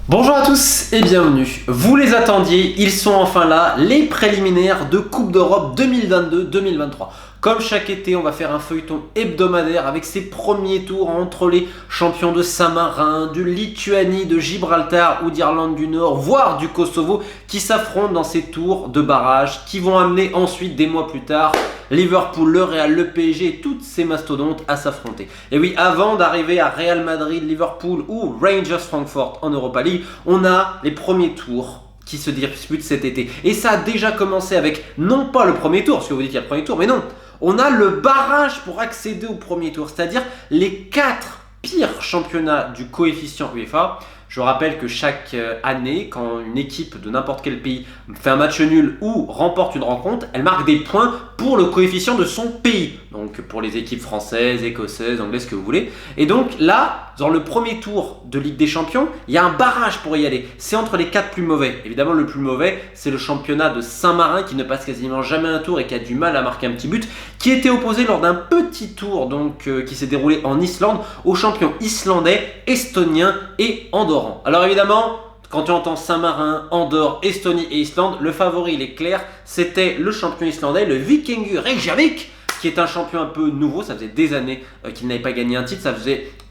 Bonjour à tous et bienvenue. Vous les attendiez, ils sont enfin là, les préliminaires de Coupe d'Europe 2022-2023. Comme chaque été, on va faire un feuilleton hebdomadaire avec ses premiers tours entre les champions de Saint-Marin, de Lituanie, de Gibraltar ou d'Irlande du Nord, voire du Kosovo, qui s'affrontent dans ces tours de barrage, qui vont amener ensuite, des mois plus tard, Liverpool, le Real, le PSG et toutes ces mastodontes à s'affronter. Et oui, avant d'arriver à Real Madrid, Liverpool ou Rangers Francfort en Europa League, on a les premiers tours qui se disputent cet été. Et ça a déjà commencé avec, non pas le premier tour, parce que vous dites qu'il y a le premier tour, mais non, on a le barrage pour accéder au premier tour, c'est-à-dire les 4 pires championnats du coefficient UEFA. Je rappelle que chaque année, quand une équipe de n'importe quel pays fait un match nul ou remporte une rencontre, elle marque des points pour le coefficient de son pays. Donc pour les équipes françaises, écossaises, anglaises, ce que vous voulez. Et donc là, dans le premier tour de Ligue des Champions, il y a un barrage pour y aller. C'est entre les 4 plus mauvais. Évidemment, le plus mauvais, c'est le championnat de Saint-Marin qui ne passe quasiment jamais un tour et qui a du mal à marquer un petit but, qui était opposé lors d'un petit tour donc qui s'est déroulé en Islande aux champions islandais, estoniens et andorrans. Alors évidemment, quand tu entends Saint-Marin, Andorre, Estonie et Islande, le favori il est clair, c'était le champion islandais, le Vikingur Reykjavik, qui est un champion un peu nouveau. Ça faisait des années qu'ils n'avaient pas gagné un titre.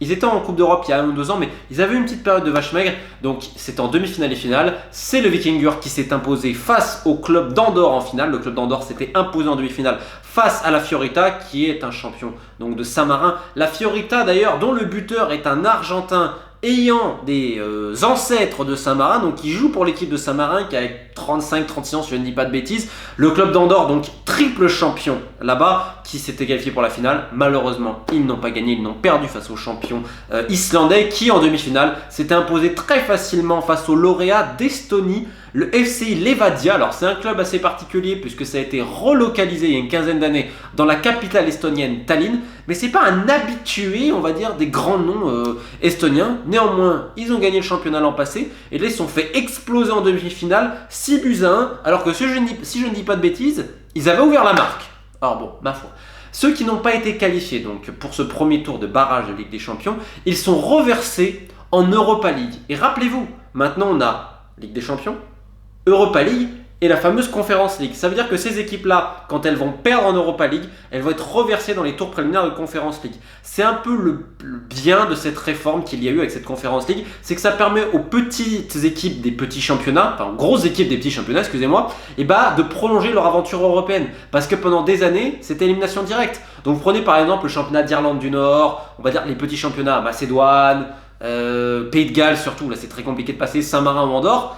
Ils étaient en Coupe d'Europe il y a 1 ou 2 ans, mais ils avaient une petite période de vache maigre. Donc c'est en demi-finale et finale. C'est le Vikingur qui s'est imposé face au club d'Andorre en finale. Le club d'Andorre s'était imposé en demi-finale face à la Fiorita, qui est un champion donc de Saint-Marin. La Fiorita d'ailleurs, dont le buteur est un Argentin ayant des ancêtres de Saint-Marin, donc qui joue pour l'équipe de Saint-Marin, qui a 35-36 ans si je ne dis pas de bêtises. Le club d'Andorre, donc triple champion là-bas, qui s'était qualifié pour la finale. Malheureusement, ils n'ont pas gagné, ils n'ont perdu face aux champions islandais, qui en demi-finale s'était imposé très facilement face au lauréat d'Estonie, le FCI Levadia. Alors c'est un club assez particulier puisque ça a été relocalisé il y a une quinzaine d'années dans la capitale estonienne Tallinn, mais c'est pas un habitué, on va dire, des grands noms estoniens. Néanmoins, ils ont gagné le championnat l'an passé et là ils se sont fait exploser en demi-finale 6-1, alors que si je ne dis pas de bêtises, ils avaient ouvert la marque. Alors bon, ma foi. Ceux qui n'ont pas été qualifiés donc pour ce premier tour de barrage de Ligue des Champions, ils sont reversés en Europa League. Et rappelez-vous, maintenant on a Ligue des Champions, Europa League et la fameuse Conference League. Ça veut dire que ces équipes-là, quand elles vont perdre en Europa League, elles vont être reversées dans les tours préliminaires de Conference League. C'est un peu le bien de cette réforme qu'il y a eu avec cette Conference League, c'est que ça permet aux petites équipes des petits championnats, enfin aux grosses équipes des petits championnats, excusez-moi, et de prolonger leur aventure européenne. Parce que pendant des années, c'était élimination directe. Donc vous prenez par exemple le championnat d'Irlande du Nord, on va dire les petits championnats, Macédoine, Pays de Galles surtout, là c'est très compliqué de passer, Saint-Marin ou Andorre,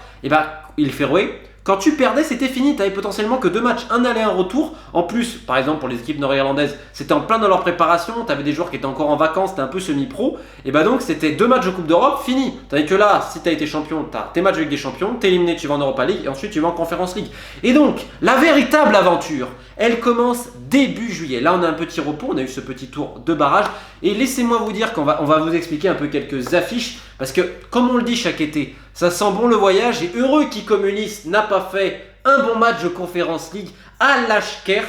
il Féroé. Quand tu perdais, c'était fini. Tu avais potentiellement que 2 matchs, un aller, un retour. En plus, par exemple, pour les équipes nord-irlandaises, c'était en plein dans leur préparation. Tu avais des joueurs qui étaient encore en vacances, c'était un peu semi-pro. Et donc, c'était 2 matchs de Coupe d'Europe, fini. Tandis que là, si tu as été champion, tu as tes matchs avec des champions, tu es éliminé, tu vas en Europa League et ensuite tu vas en Conference League. Et donc, la véritable aventure, elle commence début juillet. Là, on a un petit repos, on a eu ce petit tour de barrage. Et laissez-moi vous dire qu'on va vous expliquer un peu quelques affiches. Parce que, comme on le dit chaque été, ça sent bon le voyage. Et heureux qui, comme Ulysse, n'a pas fait un bon match de Conference League à l'Ashkert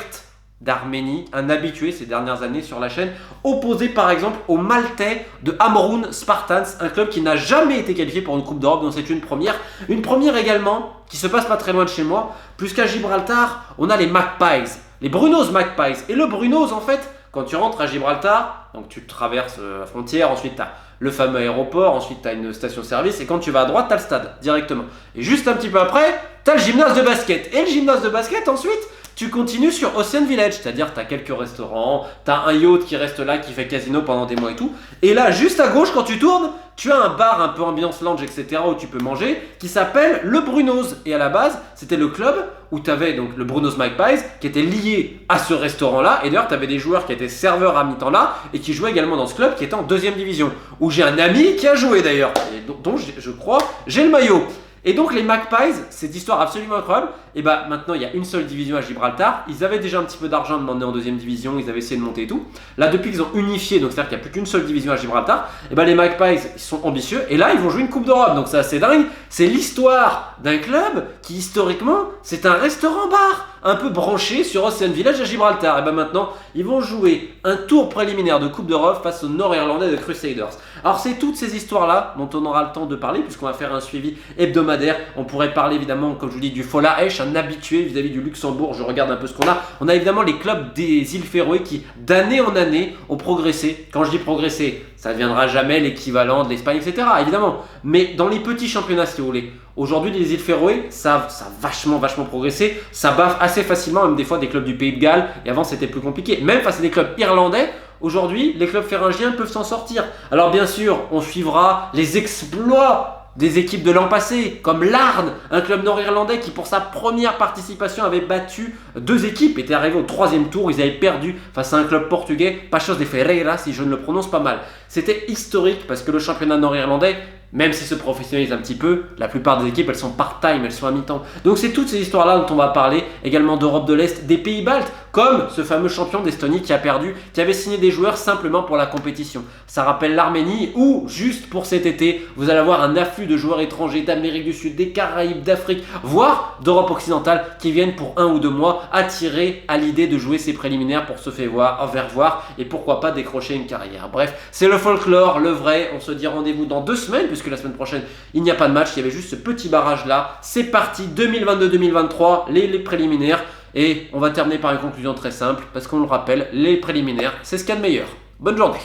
d'Arménie, un habitué ces dernières années sur la chaîne, opposé par exemple au Maltais de Hamroun Spartans, un club qui n'a jamais été qualifié pour une Coupe d'Europe, donc c'est une première. Une première également, qui se passe pas très loin de chez moi, puisqu'à Gibraltar, on a les Magpies, les Brunos Magpies. Et le Brunos, en fait, quand tu rentres à Gibraltar, donc tu traverses la frontière, ensuite tu as le fameux aéroport, ensuite tu as une station-service, et quand tu vas à droite, tu as le stade directement. Et juste un petit peu après, tu as le gymnase de basket. Et le gymnase de basket, ensuite, tu continues sur Ocean Village, c'est-à-dire tu as quelques restaurants, tu as un yacht qui reste là, qui fait casino pendant des mois et tout. Et là, juste à gauche, quand tu tournes, tu as un bar un peu ambiance lounge, etc., où tu peux manger, qui s'appelle le Brunos. Et à la base, c'était le club où tu avais donc le Brunos Magpies, qui était lié à ce restaurant-là. Et d'ailleurs, tu avais des joueurs qui étaient serveurs à mi-temps là, et qui jouaient également dans ce club, qui était en 2e division, où j'ai un ami qui a joué d'ailleurs, et dont je crois, j'ai le maillot. Et donc les Magpies, cette histoire absolument incroyable, et bah maintenant il y a une seule division à Gibraltar. Ils avaient déjà un petit peu d'argent de m'emmener en deuxième division, ils avaient essayé de monter et tout. Là depuis qu'ils ont unifié, donc c'est-à-dire qu'il n'y a plus qu'une seule division à Gibraltar, et bah les Magpies ils sont ambitieux et là ils vont jouer une Coupe d'Europe, donc c'est assez dingue. C'est l'histoire d'un club qui historiquement c'est un restaurant-bar un peu branché sur Ocean Village à Gibraltar. Et ben maintenant, ils vont jouer un tour préliminaire de Coupe d'Europe face aux Nord-Irlandais de Crusaders. Alors c'est toutes ces histoires-là dont on aura le temps de parler puisqu'on va faire un suivi hebdomadaire. On pourrait parler évidemment, comme je vous dis, du Fola Esch, un habitué vis-à-vis du Luxembourg. Je regarde un peu ce qu'on a. On a évidemment les clubs des îles Féroé qui, d'année en année, ont progressé. Quand je dis progressé, ça ne deviendra jamais l'équivalent de l'Espagne, etc. Évidemment. Mais dans les petits championnats, si vous voulez. Aujourd'hui, les îles Féroé, ça a vachement progressé. Ça baffe assez facilement, même des fois des clubs du Pays de Galles. Et avant, c'était plus compliqué. Même face à des clubs irlandais, aujourd'hui, les clubs féringiens peuvent s'en sortir. Alors bien sûr, on suivra les exploits des équipes de l'an passé, comme l'Arn, un club nord-irlandais qui pour sa première participation avait battu 2 équipes, était arrivé au 3e tour, ils avaient perdu face à un club portugais, Paços de Ferreira si je ne le prononce pas mal. C'était historique parce que le championnat nord-irlandais, même s'il se professionnalise un petit peu, la plupart des équipes elles sont part-time, elles sont à mi-temps. Donc c'est toutes ces histoires-là dont on va parler, également d'Europe de l'Est, des pays baltes, comme ce fameux champion d'Estonie qui a perdu, qui avait signé des joueurs simplement pour la compétition. Ça rappelle l'Arménie où, juste pour cet été, vous allez avoir un afflux de joueurs étrangers d'Amérique du Sud, des Caraïbes, d'Afrique, voire d'Europe occidentale qui viennent pour 1 ou 2 mois attirés à l'idée de jouer ces préliminaires pour se faire voir et pourquoi pas décrocher une carrière. Bref, c'est le folklore, le vrai. On se dit rendez-vous dans 2 semaines puisque la semaine prochaine il n'y a pas de match, il y avait juste ce petit barrage là. C'est parti, 2022-2023, les préliminaires. Et on va terminer par une conclusion très simple, parce qu'on le rappelle, les préliminaires, c'est ce qu'il y a de meilleur. Bonne journée.